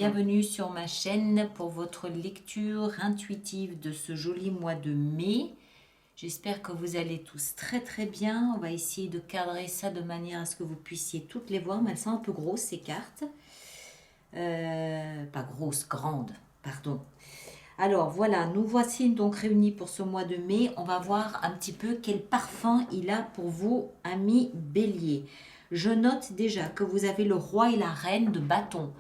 bienvenue sur ma chaîne pour votre lecture intuitive de ce joli mois de mai. J'espère que vous allez tous très très bien. On va essayer de cadrer ça de manière à ce que vous puissiez toutes les voir, mais elles sont un peu grosses ces cartes. Pas grosses, grandes, pardon. Alors voilà, nous voici donc réunis pour ce mois de mai. On va voir un petit peu quel parfum il a pour vous, amis Bélier. Je note déjà que vous avez le roi et la reine de bâton.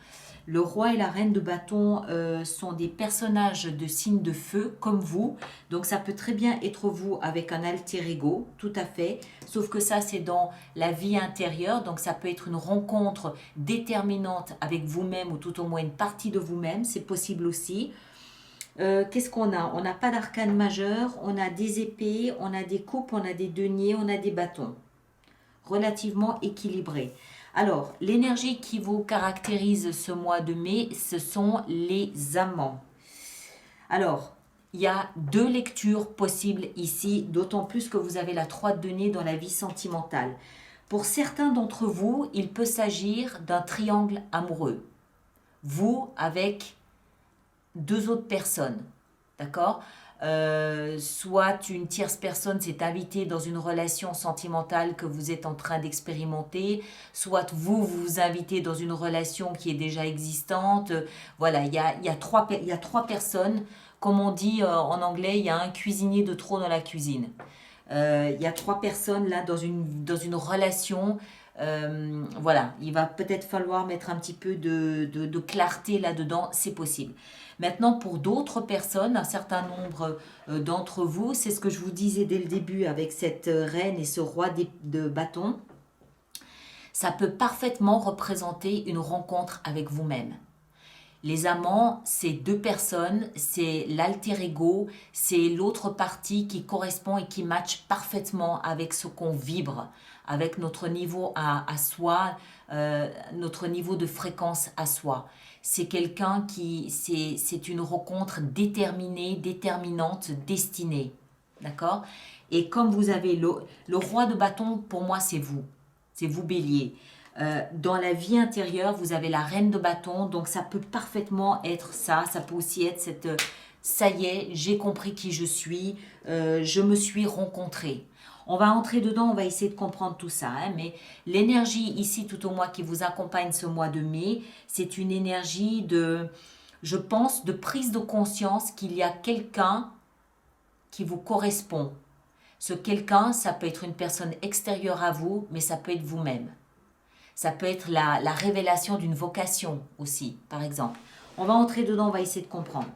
Le roi et la reine de bâton sont des personnages de signes de feu comme vous. Donc ça peut très bien être vous avec un alter ego, tout à fait. Sauf que ça c'est dans la vie intérieure. Donc ça peut être une rencontre déterminante avec vous-même ou tout au moins une partie de vous-même. C'est possible aussi. Qu'est-ce qu'on a? On n'a pas d'arcane majeur, on a des épées, on a des coupes, on a des deniers, on a des bâtons. Relativement équilibré. Alors, l'énergie qui vous caractérise ce mois de mai, ce sont les amants. Alors, il y a deux lectures possibles ici, d'autant plus que vous avez la 3 de denier dans la vie sentimentale. Pour certains d'entre vous, il peut s'agir d'un triangle amoureux. Vous avec deux autres personnes, d'accord? Soit une tierce personne s'est invitée dans une relation sentimentale que vous êtes en train d'expérimenter, soit vous vous invitez dans une relation qui est déjà existante. Voilà, il y a trois personnes. Comme on dit en anglais, il y a un cuisinier de trop dans la cuisine. Il y a 3 personnes là dans une relation. Voilà, il va peut-être falloir mettre un petit peu de clarté là-dedans, c'est possible. Maintenant, pour d'autres personnes, un certain nombre d'entre vous, c'est ce que je vous disais dès le début avec cette reine et ce roi de bâton, ça peut parfaitement représenter une rencontre avec vous-même. Les amants, c'est deux personnes, c'est l'alter ego, c'est l'autre partie qui correspond et qui matche parfaitement avec ce qu'on vibre, avec notre niveau à soi, notre niveau de fréquence à soi. C'est quelqu'un c'est une rencontre déterminée, déterminante, destinée. D'accord? Et comme vous avez le roi de bâton, pour moi, c'est vous Bélier. Dans la vie intérieure, vous avez la reine de bâton, donc ça peut parfaitement être ça. Ça peut aussi être cette ça y est, j'ai compris qui je suis, je me suis rencontrée. On va entrer dedans, on va essayer de comprendre tout ça. Mais l'énergie ici, tout au moins, qui vous accompagne ce mois de mai, c'est une énergie je pense, de prise de conscience qu'il y a quelqu'un qui vous correspond. Ce quelqu'un, ça peut être une personne extérieure à vous, mais ça peut être vous-même. Ça peut être la révélation d'une vocation aussi, par exemple. On va entrer dedans, on va essayer de comprendre.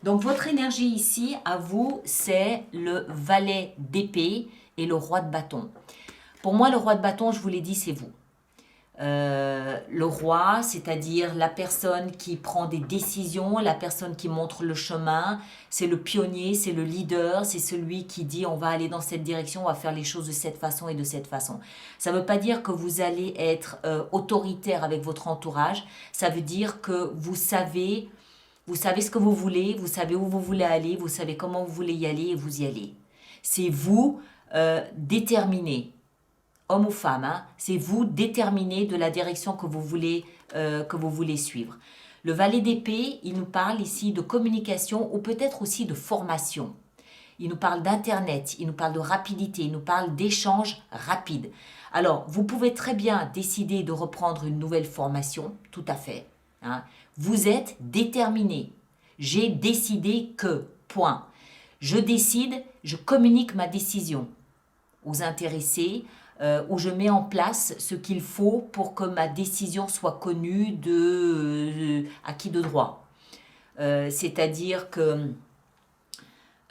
Donc, votre énergie ici, à vous, c'est le valet d'épée et le roi de bâton. Pour moi, le roi de bâton, je vous l'ai dit, c'est vous. Le roi, c'est-à-dire la personne qui prend des décisions, la personne qui montre le chemin, c'est le pionnier, c'est le leader, c'est celui qui dit on va aller dans cette direction, on va faire les choses de cette façon et de cette façon. Ça ne veut pas dire que vous allez être autoritaire avec votre entourage, ça veut dire que vous savez ce que vous voulez, vous savez où vous voulez aller, vous savez comment vous voulez y aller et vous y allez. C'est vous déterminé. Homme ou femme, hein, c'est vous déterminer de la direction que vous voulez suivre. Le valet d'épée, il nous parle ici de communication ou peut-être aussi de formation. Il nous parle d'Internet, il nous parle de rapidité, il nous parle d'échanges rapides. Alors, vous pouvez très bien décider de reprendre une nouvelle formation, tout à fait. Hein. Vous êtes déterminé. J'ai décidé que, point. Je décide, je communique ma décision aux intéressés, où je mets en place ce qu'il faut pour que ma décision soit connue à qui de droit. C'est-à-dire que,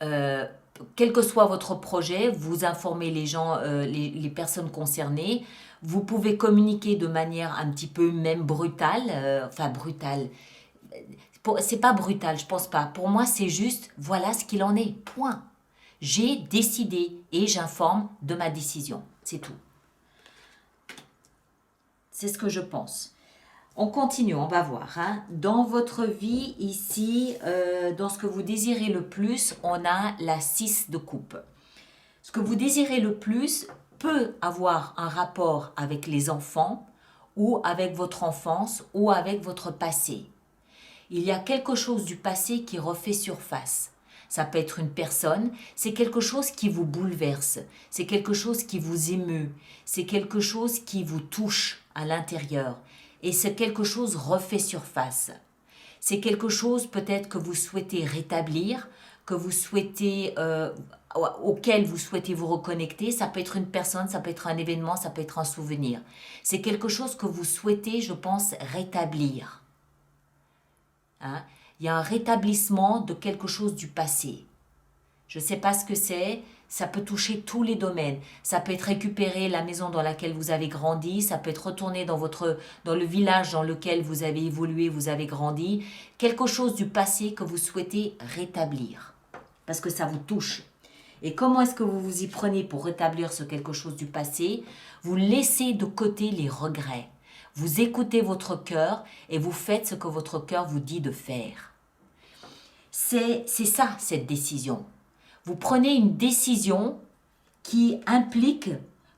quel que soit votre projet, vous informez les gens, les personnes concernées. Vous pouvez communiquer de manière un petit peu même brutale, brutale. C'est pas brutal, je pense pas. Pour moi, c'est juste, voilà ce qu'il en est, point. J'ai décidé et j'informe de ma décision. C'est tout. C'est ce que je pense. On continue, on va voir. Hein. Dans votre vie, ici, dans ce que vous désirez le plus, on a la 6 de coupe. Ce que vous désirez le plus peut avoir un rapport avec les enfants ou avec votre enfance ou avec votre passé. il y a quelque chose du passé qui refait surface. Ça peut être une personne, c'est quelque chose qui vous bouleverse, c'est quelque chose qui vous émeut, c'est quelque chose qui vous touche à l'intérieur. Et ce quelque chose refait surface. C'est quelque chose peut-être que vous souhaitez rétablir, que vous souhaitez, auquel vous souhaitez vous reconnecter. Ça peut être une personne, ça peut être un événement, ça peut être un souvenir. C'est quelque chose que vous souhaitez, je pense, rétablir. Hein? Il y a un rétablissement de quelque chose du passé. Je ne sais pas ce que c'est, ça peut toucher tous les domaines. Ça peut être récupérer la maison dans laquelle vous avez grandi, ça peut être retourner dans le village dans lequel vous avez évolué, vous avez grandi. Quelque chose du passé que vous souhaitez rétablir, parce que ça vous touche. Et comment est-ce que vous vous y prenez pour rétablir ce quelque chose du passé? Vous laissez de côté les regrets. Vous écoutez votre cœur et vous faites ce que votre cœur vous dit de faire. C'est ça, cette décision. Vous prenez une décision qui implique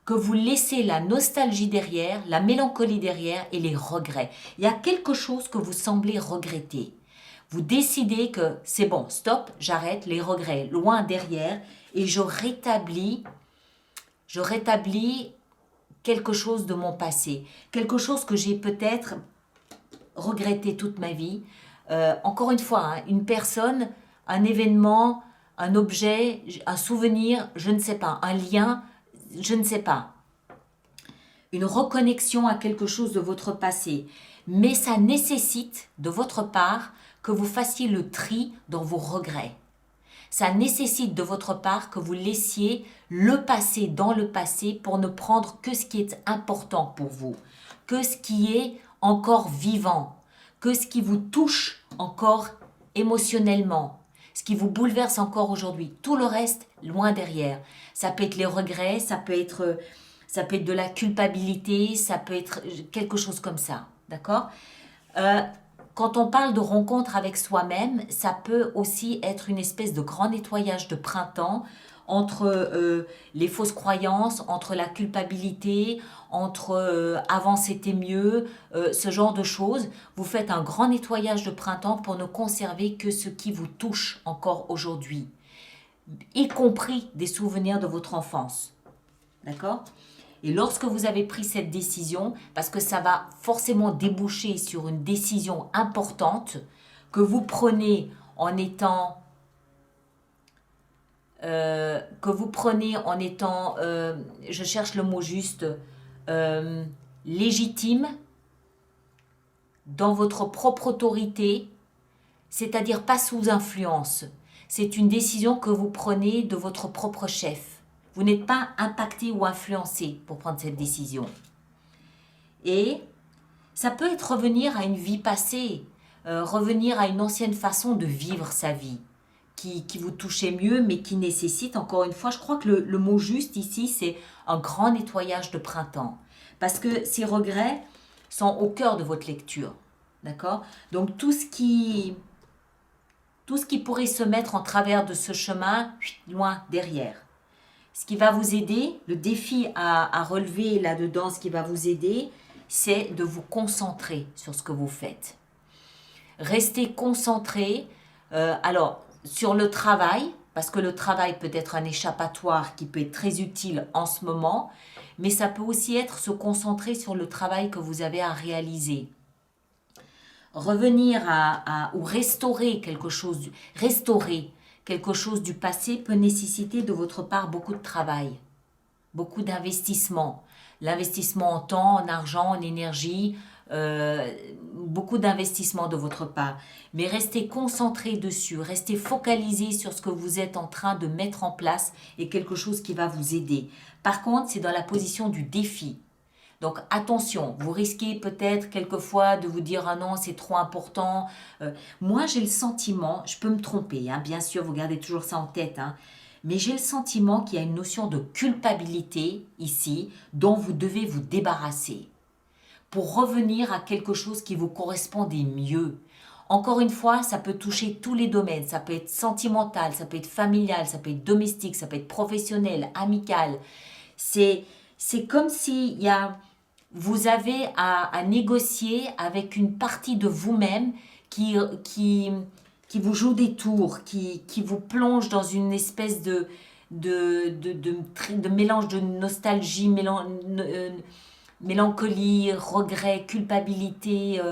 que vous laissez la nostalgie derrière, la mélancolie derrière et les regrets. Il y a quelque chose que vous semblez regretter. Vous décidez que c'est bon, stop, j'arrête les regrets loin derrière et je rétablis quelque chose de mon passé, quelque chose que j'ai peut-être regretté toute ma vie. Encore une fois, hein, une personne, un événement, un objet, un souvenir, je ne sais pas, un lien, je ne sais pas. Une reconnexion à quelque chose de votre passé. Mais ça nécessite de votre part que vous fassiez le tri dans vos regrets. Ça nécessite de votre part que vous laissiez le passé dans le passé pour ne prendre que ce qui est important pour vous, que ce qui est encore vivant, que ce qui vous touche encore émotionnellement, ce qui vous bouleverse encore aujourd'hui. Tout le reste, loin derrière. Ça peut être les regrets, ça peut être de la culpabilité, ça peut être quelque chose comme ça. D'accord ? Quand on parle de rencontre avec soi-même, ça peut aussi être une espèce de grand nettoyage de printemps entre les fausses croyances, entre la culpabilité, entre avant c'était mieux, ce genre de choses. Vous faites un grand nettoyage de printemps pour ne conserver que ce qui vous touche encore aujourd'hui, y compris des souvenirs de votre enfance. D'accord ? Et lorsque vous avez pris cette décision, parce que ça va forcément déboucher sur une décision importante que vous prenez en étant, je cherche le mot juste, légitime dans votre propre autorité, c'est-à-dire pas sous influence. C'est une décision que vous prenez de votre propre chef. Vous n'êtes pas impacté ou influencé pour prendre cette décision. Et ça peut être revenir à une vie passée, revenir à une ancienne façon de vivre sa vie, qui vous touchait mieux, mais qui nécessite, encore une fois, je crois que le mot juste ici, c'est un grand nettoyage de printemps. Parce que ces regrets sont au cœur de votre lecture. D'accord ? Donc tout ce qui pourrait se mettre en travers de ce chemin, loin derrière. Ce qui va vous aider, le défi à relever là-dedans, ce qui va vous aider, c'est de vous concentrer sur ce que vous faites. Restez concentré, sur le travail, parce que le travail peut être un échappatoire qui peut être très utile en ce moment, mais ça peut aussi être se concentrer sur le travail que vous avez à réaliser. Revenir ou restaurer quelque chose, quelque chose du passé peut nécessiter de votre part beaucoup de travail, beaucoup d'investissement. L'investissement en temps, en argent, en énergie, beaucoup d'investissement de votre part. Mais restez concentré dessus, restez focalisé sur ce que vous êtes en train de mettre en place et quelque chose qui va vous aider. Par contre, c'est dans la position du défi. Donc attention, vous risquez peut-être quelquefois de vous dire « Ah non, c'est trop important ». Moi, j'ai le sentiment, je peux me tromper, hein, bien sûr, vous gardez toujours ça en tête, hein, mais j'ai le sentiment qu'il y a une notion de culpabilité ici dont vous devez vous débarrasser pour revenir à quelque chose qui vous correspondait mieux. Encore une fois, ça peut toucher tous les domaines, ça peut être sentimental, ça peut être familial, ça peut être domestique, ça peut être professionnel, amical. C'est comme s'il y a... Vous avez à négocier avec une partie de vous-même qui, qui, qui vous joue des tours, qui vous plonge dans une espèce de mélange de nostalgie, mélancolie, regret, culpabilité,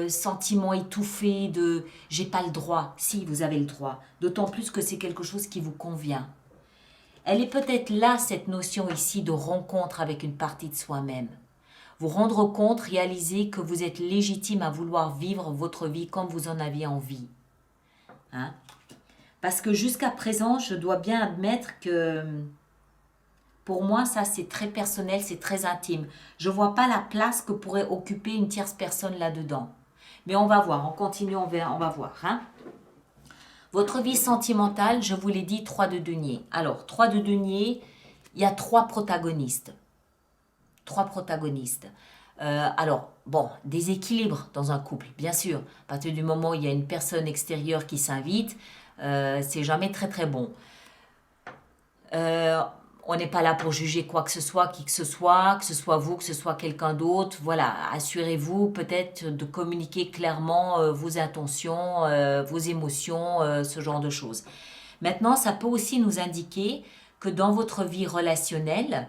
sentiment étouffé de j'ai pas le droit. Si, vous avez le droit. D'autant plus que c'est quelque chose qui vous convient. Elle est peut-être là, cette notion ici de rencontre avec une partie de soi-même. Vous rendre compte, réaliser que vous êtes légitime à vouloir vivre votre vie comme vous en aviez envie. Hein? Parce que jusqu'à présent, je dois bien admettre que pour moi, ça c'est très personnel, c'est très intime. Je ne vois pas la place que pourrait occuper une tierce personne là-dedans. Mais on va voir, on continue, on va voir. Hein? Votre vie sentimentale, je vous l'ai dit, 3 de denier. Alors, 3 de denier, il y a 3 protagonistes. 3 protagonistes. Alors, bon, déséquilibre dans un couple, bien sûr. À partir du moment où il y a une personne extérieure qui s'invite, c'est jamais très très bon. On n'est pas là pour juger quoi que ce soit, qui que ce soit vous, que ce soit quelqu'un d'autre. Voilà, assurez-vous peut-être de communiquer clairement vos intentions, vos émotions, ce genre de choses. Maintenant, ça peut aussi nous indiquer que dans votre vie relationnelle,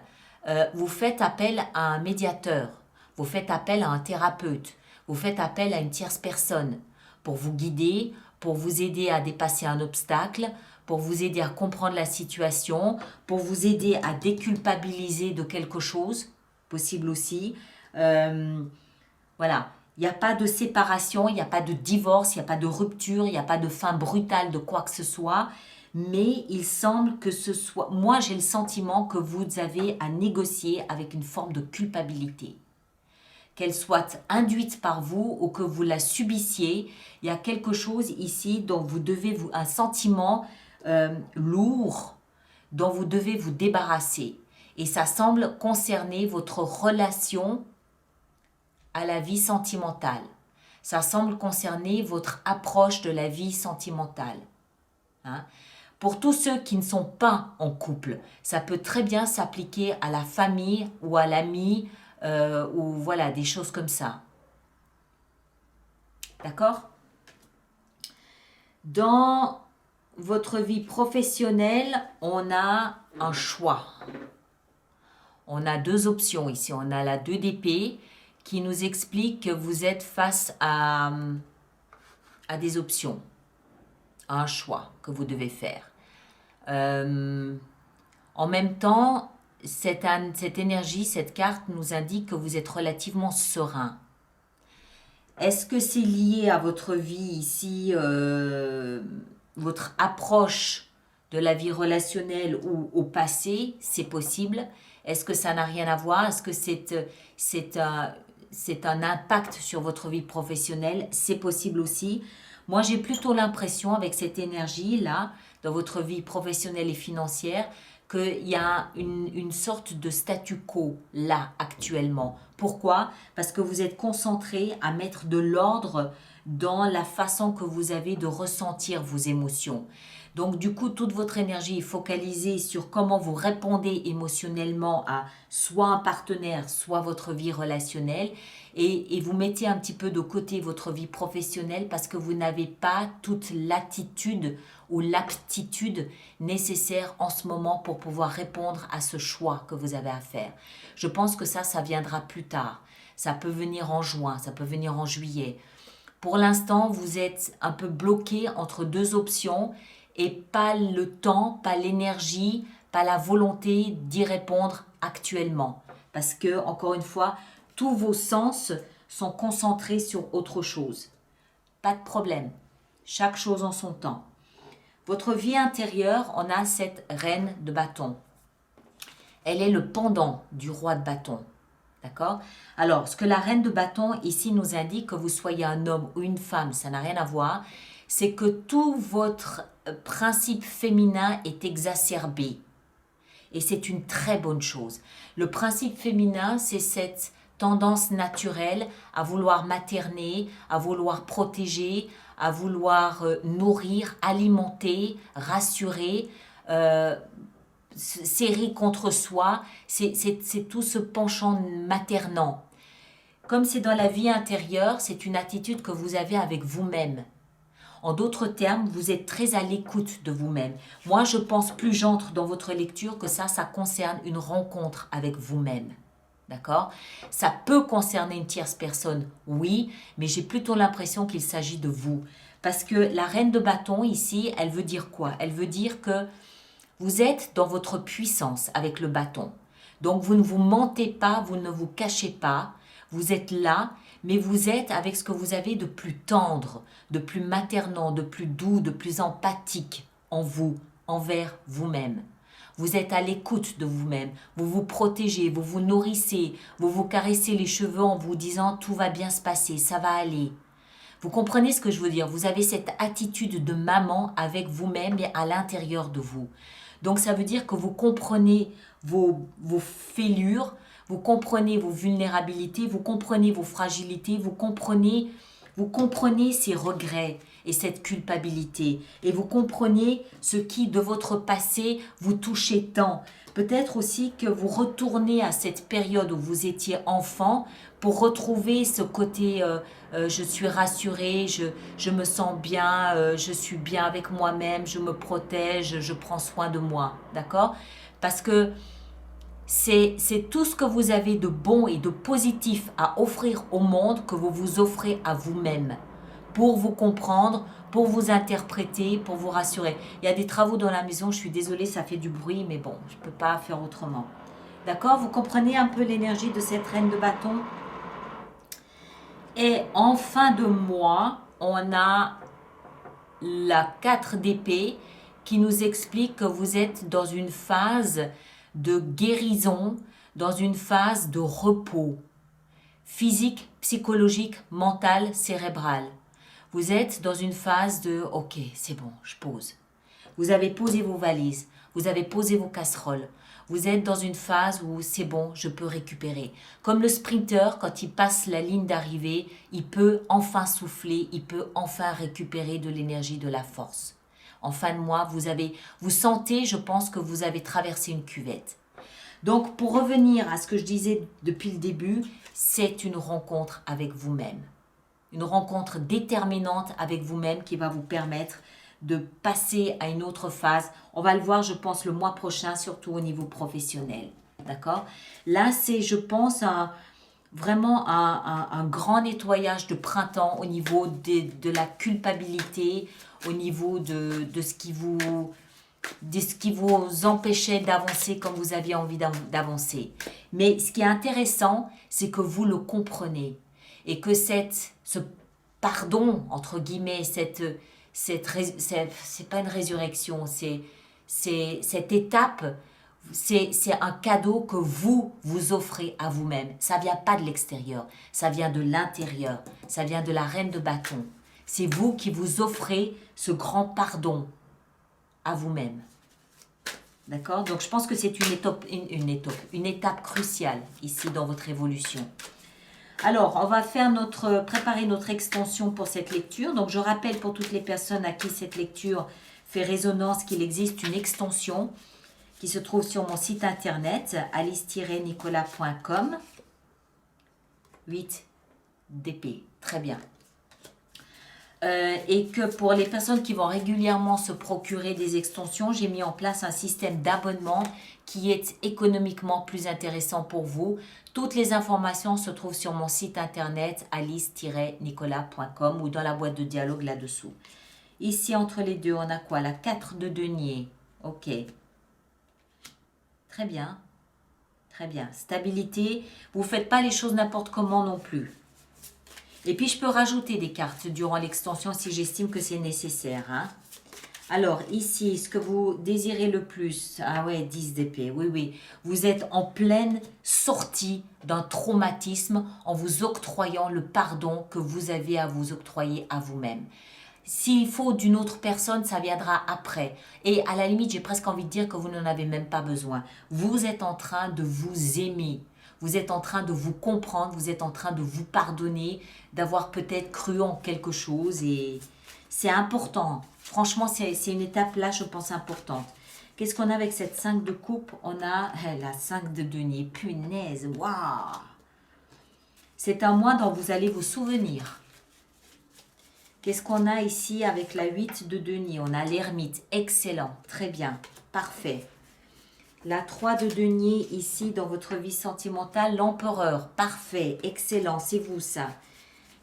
vous faites appel à un médiateur, vous faites appel à un thérapeute, vous faites appel à une tierce personne pour vous guider, pour vous aider à dépasser un obstacle, pour vous aider à comprendre la situation, pour vous aider à déculpabiliser de quelque chose, possible aussi. Voilà, il n'y a pas de séparation, il n'y a pas de divorce, il n'y a pas de rupture, il n'y a pas de fin brutale de quoi que ce soit. Mais il semble que ce soit... Moi, j'ai le sentiment que vous avez à négocier avec une forme de culpabilité. Qu'elle soit induite par vous ou que vous la subissiez, il y a quelque chose ici dont vous devez un sentiment lourd dont vous devez vous débarrasser. Et ça semble concerner votre relation à la vie sentimentale. Ça semble concerner votre approche de la vie sentimentale. Hein? Pour tous ceux qui ne sont pas en couple, ça peut très bien s'appliquer à la famille ou à l'ami ou voilà, des choses comme ça. D'accord? Dans votre vie professionnelle, on a un choix. On a 2 options ici. On a la 2 d'épée qui nous explique que vous êtes face à des options, à un choix que vous devez faire. En même temps, cette énergie, cette carte nous indique que vous êtes relativement serein. Est-ce que c'est lié à votre vie ici, votre approche de la vie relationnelle ou au passé? C'est possible. Est-ce que ça n'a rien à voir? Est-ce que c'est un impact sur votre vie professionnelle? C'est possible aussi. Moi, j'ai plutôt l'impression, avec cette énergie-là, dans votre vie professionnelle et financière, qu'il y a une sorte de statu quo là, actuellement. Pourquoi? Parce que vous êtes concentré à mettre de l'ordre dans la façon que vous avez de ressentir vos émotions. Donc du coup, toute votre énergie est focalisée sur comment vous répondez émotionnellement à soit un partenaire, soit votre vie relationnelle. Et vous mettez un petit peu de côté votre vie professionnelle parce que vous n'avez pas toute l'attitude ou l'aptitude nécessaire en ce moment pour pouvoir répondre à ce choix que vous avez à faire. Je pense que ça viendra plus tard. Ça peut venir en juin, ça peut venir en juillet. Pour l'instant, vous êtes un peu bloqué entre 2 options et pas le temps, pas l'énergie, pas la volonté d'y répondre actuellement. Parce que, encore une fois, tous vos sens sont concentrés sur autre chose. Pas de problème. Chaque chose en son temps. Votre vie intérieure, on a cette reine de bâton. Elle est le pendant du roi de bâton. D'accord? Alors, ce que la reine de bâton ici nous indique, que vous soyez un homme ou une femme, ça n'a rien à voir, c'est que tout votre principe féminin est exacerbé. Et c'est une très bonne chose. Le principe féminin, c'est cette tendance naturelle à vouloir materner, à vouloir protéger, à vouloir nourrir, alimenter, rassurer, serrer contre soi. C'est tout ce penchant maternant. Comme c'est dans la vie intérieure, c'est une attitude que vous avez avec vous-même. En d'autres termes, vous êtes très à l'écoute de vous-même. Moi, je pense, plus j'entre dans votre lecture, que ça concerne une rencontre avec vous-même. D'accord? Ça peut concerner une tierce personne, oui, mais j'ai plutôt l'impression qu'il s'agit de vous. Parce que la reine de bâton, ici, elle veut dire quoi? Elle veut dire que vous êtes dans votre puissance avec le bâton. Donc, vous ne vous mentez pas, vous ne vous cachez pas. Vous êtes là, mais vous êtes avec ce que vous avez de plus tendre, de plus maternant, de plus doux, de plus empathique en vous, envers vous-même. Vous êtes à l'écoute de vous-même, vous vous protégez, vous vous nourrissez, vous vous caressez les cheveux en vous disant tout va bien se passer, ça va aller. Vous comprenez ce que je veux dire? Vous avez cette attitude de maman avec vous-même et à l'intérieur de vous. Donc ça veut dire que vous comprenez vos fêlures, vous comprenez vos vulnérabilités, vous comprenez vos fragilités, vous comprenez ces regrets et cette culpabilité. Et vous comprenez ce qui, de votre passé, vous touchait tant. Peut-être aussi que vous retournez à cette période où vous étiez enfant pour retrouver ce côté je suis rassurée, je me sens bien, je suis bien avec moi-même, je me protège, je prends soin de moi. D'accord? Parce que c'est tout ce que vous avez de bon et de positif à offrir au monde que vous vous offrez à vous-même pour vous comprendre, pour vous interpréter, pour vous rassurer. Il y a des travaux dans la maison, je suis désolée, ça fait du bruit, mais bon, je ne peux pas faire autrement. D'accord? Vous comprenez un peu l'énergie de cette reine de bâton? Et en fin de mois, on a la 4 d'épée qui nous explique que vous êtes dans une phase de guérison, dans une phase de repos physique, psychologique, mental, cérébral. Vous êtes dans une phase de ok, c'est bon, je pose. Vous avez posé vos valises, vous avez posé vos casseroles. Vous êtes dans une phase où c'est bon, je peux récupérer. Comme le sprinter, quand il passe la ligne d'arrivée, il peut enfin souffler, il peut enfin récupérer de l'énergie, de la force. En fin de mois, vous sentez, je pense, que vous avez traversé une cuvette. Donc, pour revenir à ce que je disais depuis le début, c'est une rencontre avec vous-même. Une rencontre déterminante avec vous-même qui va vous permettre de passer à une autre phase. On va le voir, je pense, le mois prochain, surtout au niveau professionnel. D'accord? Là, c'est, je pense, vraiment un grand nettoyage de printemps au niveau de la culpabilité, au niveau de ce qui vous empêchait d'avancer comme vous aviez envie d'avancer. Mais ce qui est intéressant, c'est que vous le comprenez et que ce pardon, entre guillemets, c'est pas une résurrection, c'est cette étape, c'est un cadeau que vous offrez à vous-même. Ça vient pas de l'extérieur, ça vient de l'intérieur, ça vient de la reine de bâton. C'est vous qui vous offrez ce grand pardon à vous-même. D'accord? Donc je pense que c'est une étape cruciale ici dans votre évolution. Alors, on va préparer notre extension pour cette lecture. Donc, je rappelle pour toutes les personnes à qui cette lecture fait résonance qu'il existe une extension qui se trouve sur mon site internet alice-nicolas.com. 8 d'épée. Très bien. Et que pour les personnes qui vont régulièrement se procurer des extensions, j'ai mis en place un système d'abonnement qui est économiquement plus intéressant pour vous. Toutes les informations se trouvent sur mon site internet alice-nicolas.com ou dans la boîte de dialogue là-dessous. Ici, entre les deux, on a quoi? La 4 de denier. Ok. Très bien. Très bien. Stabilité. Vous ne faites pas les choses n'importe comment non plus. Et puis, je peux rajouter des cartes durant l'extension si j'estime que c'est nécessaire. Hein. Alors, ici, ce que vous désirez le plus, ah ouais, 10 d'épée, oui, oui. Vous êtes en pleine sortie d'un traumatisme en vous octroyant le pardon que vous avez à vous octroyer à vous-même. S'il faut d'une autre personne, ça viendra après. Et à la limite, j'ai presque envie de dire que vous n'en avez même pas besoin. Vous êtes en train de vous aimer. Vous êtes en train de vous comprendre, vous êtes en train de vous pardonner, d'avoir peut-être cru en quelque chose et c'est important. Franchement, c'est une étape là, je pense, importante. Qu'est-ce qu'on a avec cette 5 de coupe? On a la 5 de denier. Punaise, waouh! C'est un mois dont vous allez vous souvenir. Qu'est-ce qu'on a ici avec la 8 de denier? On a l'ermite. Excellent. Très bien. Parfait. La 3 de denier ici dans votre vie sentimentale. L'empereur. Parfait. Excellent. C'est vous ça.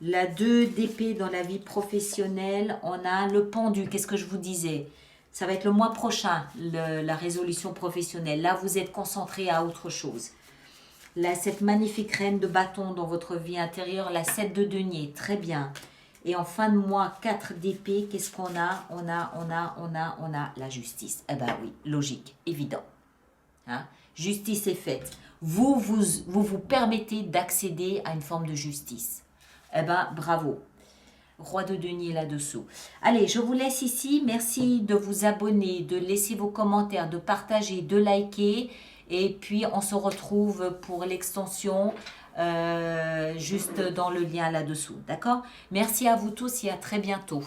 La 2 d'épée dans la vie professionnelle. On a le pendu. Qu'est-ce que je vous disais? Ça va être le mois prochain, la résolution professionnelle. Là, vous êtes concentré à autre chose. Là, cette magnifique reine de bâton dans votre vie intérieure. La 7 de denier. Très bien. Et en fin de mois, 4 d'épée, qu'est-ce qu'on a? On a la justice. Eh bien oui, logique, évident. Hein? Justice est faite. Vous permettez d'accéder à une forme de justice. Eh bien, bravo. Roi de denier là-dessous. Allez, je vous laisse ici. Merci de vous abonner, de laisser vos commentaires, de partager, de liker. Et puis, on se retrouve pour l'extension juste dans le lien là-dessous. D'accord? Merci à vous tous et à très bientôt.